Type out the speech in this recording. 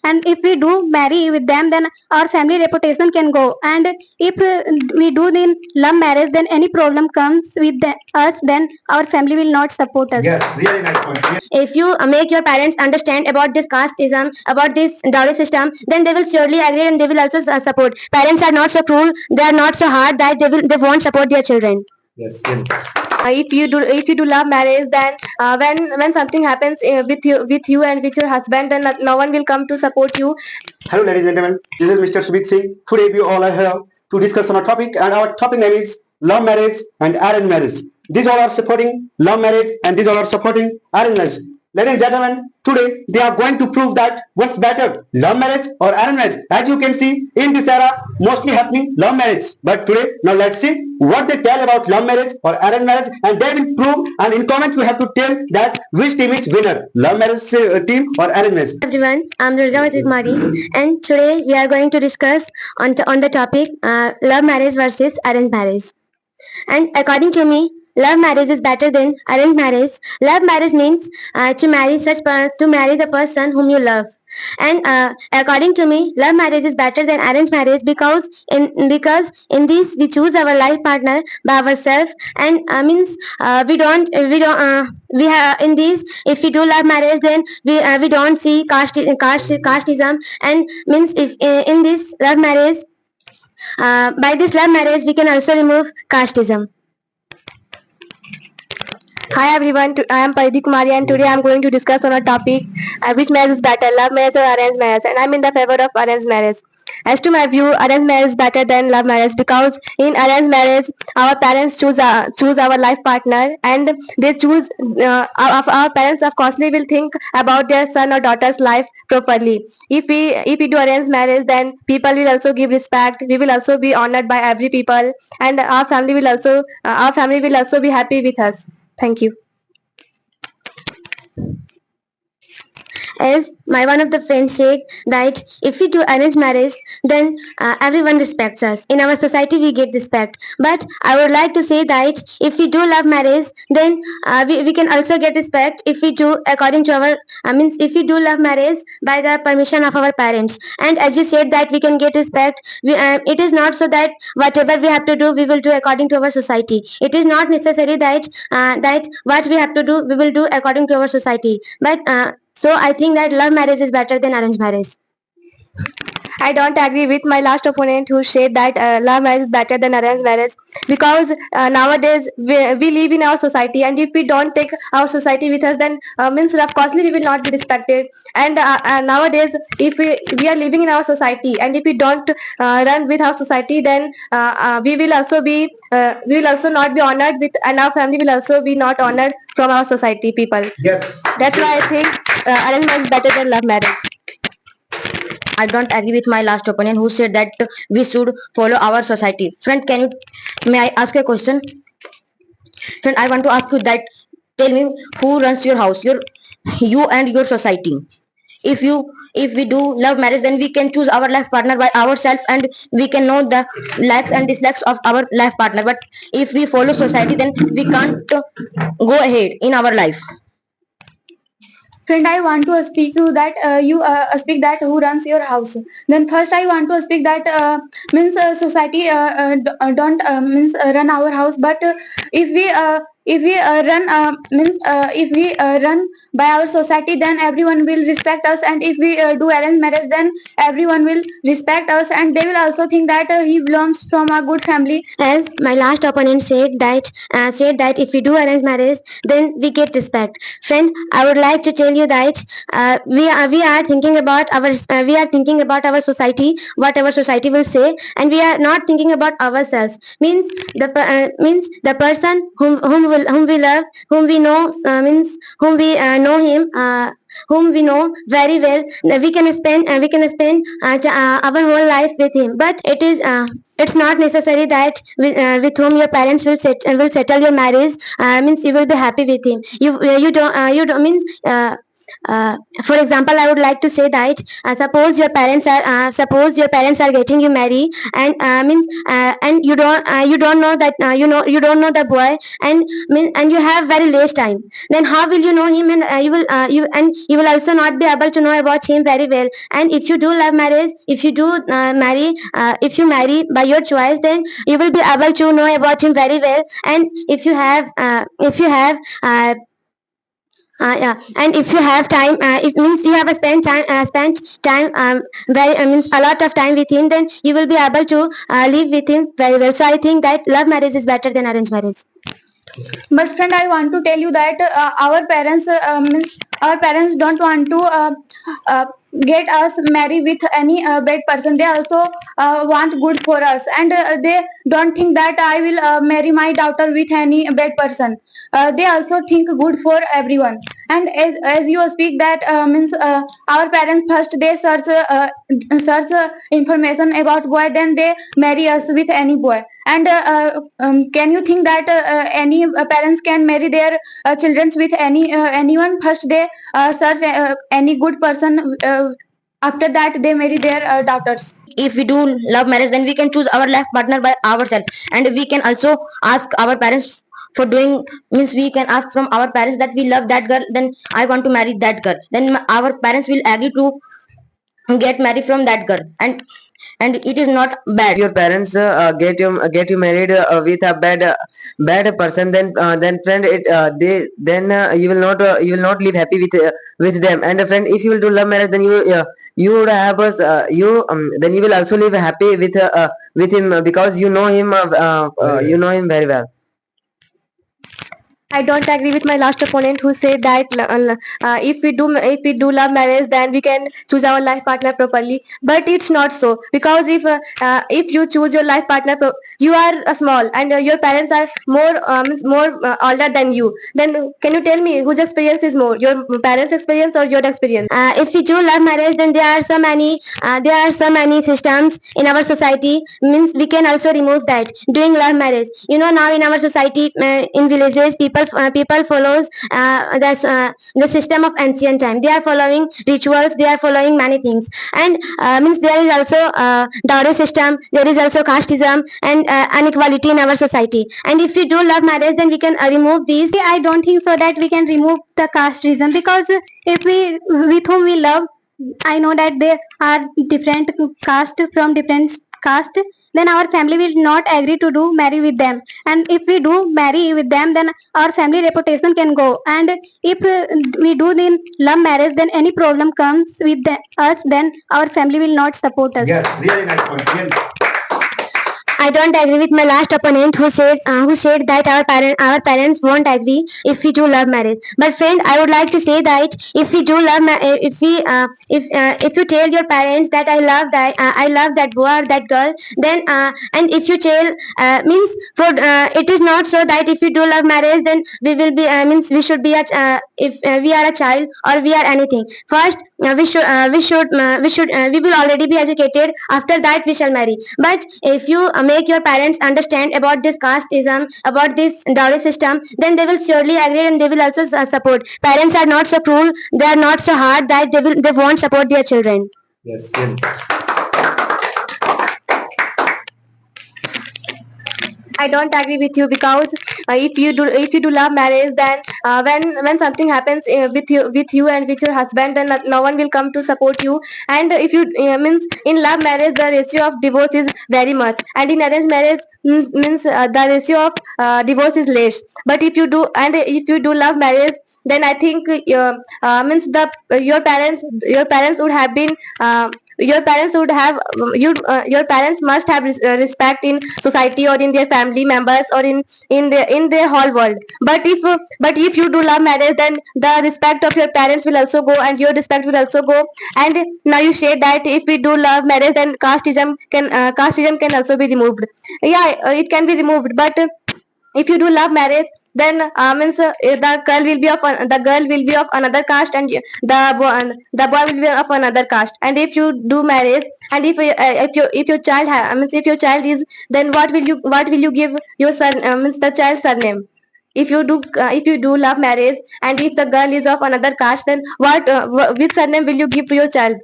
and if we do marry with them, then our family reputation can go. And if we do the love marriage, then any problem comes with us, then our family will not support us. Yes, really nice point. Yes. If you make your parents understand about this casteism, about this dowry system, then they will surely agree and they will also support. Parents are not so cruel, they are not so hard that they won't support their children. Yes. If you do love marriage, then when something happens with you and with your husband, then no one will come to support you. Hello, ladies and gentlemen. This is Mr. Subik Singh. Today we all are here to discuss on a topic, and our topic name is love marriage and arranged marriage. These all are supporting love marriage, and these all are supporting arranged marriage. Ladies and gentlemen, today they are going to prove that what's better, love marriage or arranged marriage. As you can see, in this era, mostly happening love marriage. But today, now let's see what they tell about love marriage or arranged marriage, and they will prove. And in comment, you have to tell that which team is winner, love marriage team or arranged marriage. Everyone, I'm Durgavati Kumari, and today we are going to discuss on the topic love marriage versus arranged marriage. And according to me, love marriage is better than arranged marriage. Love marriage means to marry the person whom you love. And according to me, love marriage is better than arranged marriage because in this we choose our life partner by ourselves, and we have in this, if we do love marriage, then we don't see casteism, and means if in this love marriage, by this love marriage we can also remove casteism. Hi everyone, I am Paridhi Kumari, and today I am going to discuss on a topic which marriage is better, love marriage or arranged marriage, and I am in the favor of arranged marriage. As to my view, arranged marriage is better than love marriage because in arranged marriage, our parents choose our life partner, and they choose our parents of course will think about their son or daughter's life properly. If we do arranged marriage, then people will also give respect. We will also be honored by every people, and our family will also be happy with us. Thank you. As my one of the friends said that if we do arranged marriage, then everyone respects us. In our society, we get respect. But I would like to say that if we do love marriage, then we can also get respect if we do according to our if we do love marriage by the permission of our parents. And as you said that we can get respect, it is not so that whatever we have to do, we will do according to our society. It is not necessary that that what we have to do, we will do according to our society. But so I think that love marriage is better than arranged marriage. I don't agree with my last opponent who said that love marriage is better than arranged marriage, because nowadays we live in our society, and if we don't take our society with us, then means of course we will not be respected. And nowadays, if we are living in our society, and if we don't run with our society, then we will also not be honored with, and our family will also be not honored from our society people. Yes. That's why I think arranged marriage is better than love marriage. I don't agree with my last opponent who said that we should follow our society. Friend, may I ask you a question? Friend, I want to ask you that, tell me who runs your house, you and your society. If we do love marriage, then we can choose our life partner by ourselves, and we can know the likes and dislikes of our life partner. But if we follow society, then we can't go ahead in our life. Friend, I want to speak to that you speak that who runs your house. Then first I want to speak that society don't run our house, but if we run by our society, then everyone will respect us, and if we do arranged marriage, then everyone will respect us, and they will also think that he belongs from a good family. As my last opponent said that if we do arranged marriage, then we get respect. Friend, I would like to tell you that we are thinking about our society, what our society will say, and we are not thinking about ourselves. Means the person whom we love, whom we know, whom we know him, whom we know very well, we can spend our whole life with him. But it's not necessary that with whom your parents will settle your marriage, means you will be happy with him. You don't means For example, I would like to say that suppose your parents are getting you married, and means and you don't know that you don't know the boy, and you have very less time. Then how will you know him? And you will also not be able to know about him very well. And if you do love marriage, if you do if you marry by your choice, then you will be able to know about him very well. And if you have yeah, and if you have time, it means you have spent time very means a lot of time with him, then you will be able to live with him very well. So I think that love marriage is better than arranged marriage. But friend, I want to tell you that our parents don't want to get us married with any bad person. They also want good for us, and they don't think that I will marry my daughter with any bad person. They also think good for everyone. And as you speak that our parents first they search information about boy, then they marry us with any boy. And can you think that any parents can marry their children with anyone? First they search any good person, after that they marry their daughters. If we do love marriage, then we can choose our life partner by ourselves, and we can also ask our parents for doing, means we can ask from our parents that we love that girl, then I want to marry that girl, then our parents will agree to get married from that girl, and it is not bad. Your parents get you married with a bad person, then friend, you will not live happy with them. And friend, if you will do love marriage, then you would have us then you will also live happy with him, because you know him very well. I don't agree with my last opponent who said that if we do love marriage, then we can choose our life partner properly. But it's not so, because if you choose your life partner, you are small, and your parents are more older than you. Then can you tell me whose experience is more, your parents' experience or your experience? If we do love marriage, then there are so many systems in our society. Means we can also remove that doing love marriage. Now in our society, in villages, people follows the system of ancient time. They are following rituals, they are following many things. And means there is also dowry system, there is also casteism and inequality in our society. And if we do love marriage, then we can remove these. I don't think so that we can remove the casteism, because if we with whom we love, I know that they are different caste from different caste, then our family will not agree to do marry with them. And if we do marry with them, then our family reputation can go. And if we do the love marriage, then any problem comes with us, then our family will not support us. Yes, really nice point. Really. I don't agree with my last opponent who said that our parents won't agree if we do love marriage. But friend, I would like to say that if we do love if you tell your parents that I love that boy or that girl, then and if you tell means for it is not so that if you do love marriage, then we will be means we should be if we are a child or we are anything. First we will already be educated. After that we shall marry. But if you make your parents understand about this casteism, about this dowry system, then they will surely agree, and they will also support. Parents are not so cruel, they are not so hard that they won't support their children. Yes, really. I don't agree with you, because if you do love marriage, then when something happens with you and with your husband, then no one will come to support you. And if you means in love marriage, the ratio of divorce is very much, and in arranged marriage means the ratio of divorce is less. But if you do love marriage, then I think means your parents would have been your parents would have your parents must have respect in society or in their family members or in their whole world. But if you do love marriage, then the respect of your parents will also go, and your respect will also go. And now you say that if we do love marriage, then casteism can also be removed. Yeah, it can be removed. But if you do love marriage, then means the girl will be of another caste, and the boy will be of another caste. And if you do marriage, and if your child means if your child is, then what will you give your son means the child's surname? if you do love marriage, and if the girl is of another caste, then which surname will you give to your child?